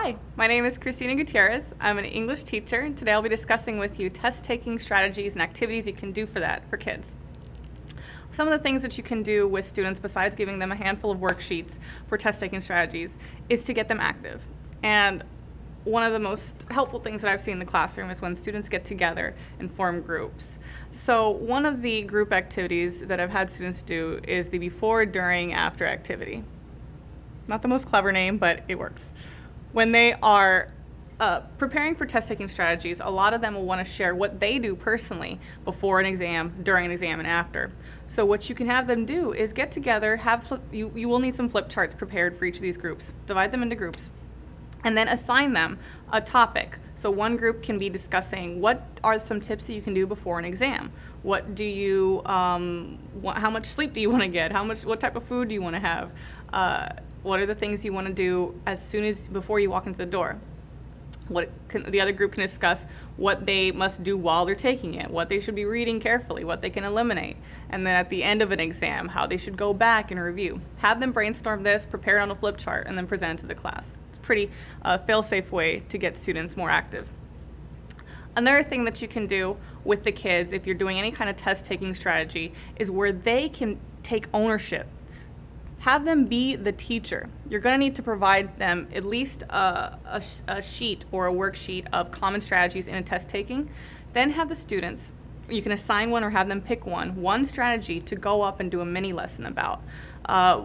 Hi, my name is Cristina Gutierrez. I'm an English teacher, and today I'll be discussing with you test-taking strategies and activities you can do for that for kids. Some of the things that you can do with students, besides giving them a handful of worksheets for test-taking strategies, is to get them active. And one of the most helpful things that I've seen in the classroom is when students get together and form groups. So one of the group activities that I've had students do is the before, during, after activity. Not the most clever name, but it works. When they are preparing for test-taking strategies, a lot of them will want to share what they do personally before an exam, during an exam, and after. So what you can have them do is get together, you will need some flip charts prepared for each of these groups. Divide them into groups, and then assign them a topic. So one group can be discussing what are some tips that you can do before an exam. What do you, how much sleep do you want to get? What type of food do you want to have? What are the things you want to do before you walk into the door? The other group can discuss what they must do while they're taking it, what they should be reading carefully, what they can eliminate, and then at the end of an exam, how they should go back and review. Have them brainstorm this, prepare it on a flip chart, and then present it to the class. It's a pretty fail-safe way to get students more active. Another thing that you can do with the kids, if you're doing any kind of test-taking strategy, is where they can take ownership. Have them be the teacher. You're going to need to provide them at least a sheet or a worksheet of common strategies in a test taking. Then have the students, you can assign one or have them pick one strategy to go up and do a mini lesson about.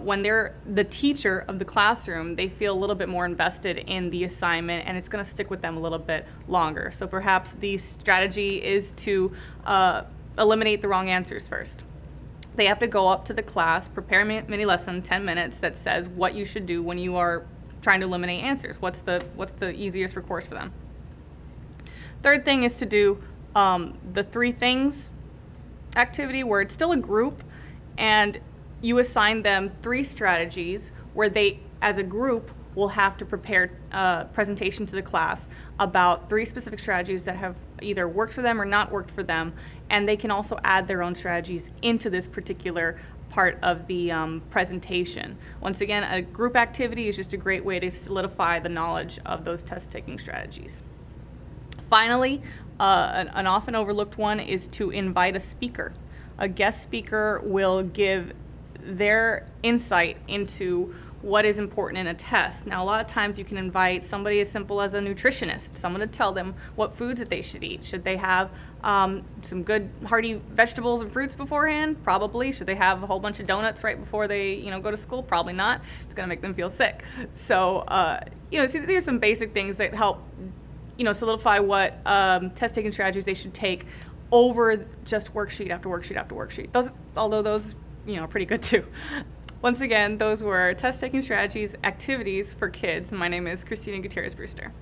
When they're the teacher of the classroom, they feel a little bit more invested in the assignment, and it's going to stick with them a little bit longer. So perhaps the strategy is to eliminate the wrong answers first. They have to go up to the class, prepare a mini lesson, 10 minutes, that says what you should do when you are trying to eliminate answers. What's the easiest recourse for them? Third thing is to do the 3 things activity, where it's still a group, and you assign them 3 strategies where they, as a group, will have to prepare a presentation to the class about 3 specific strategies that have either worked for them or not worked for them, and they can also add their own strategies into this particular part of the presentation. Once again, a group activity is just a great way to solidify the knowledge of those test-taking strategies. Finally, an often overlooked one is to invite a speaker. A guest speaker will give their insight into what is important in a test. Now, a lot of times you can invite somebody as simple as a nutritionist, someone to tell them what foods that they should eat. Should they have some good hearty vegetables and fruits beforehand? Probably. Should they have a whole bunch of donuts right before they go to school? Probably not. It's going to make them feel sick. So, see, there's some basic things that help solidify what test-taking strategies they should take over just worksheet after worksheet after worksheet. Although those are pretty good too. Once again, those were test-taking strategies, activities for kids. My name is Cristina Gutierrez-Brewster.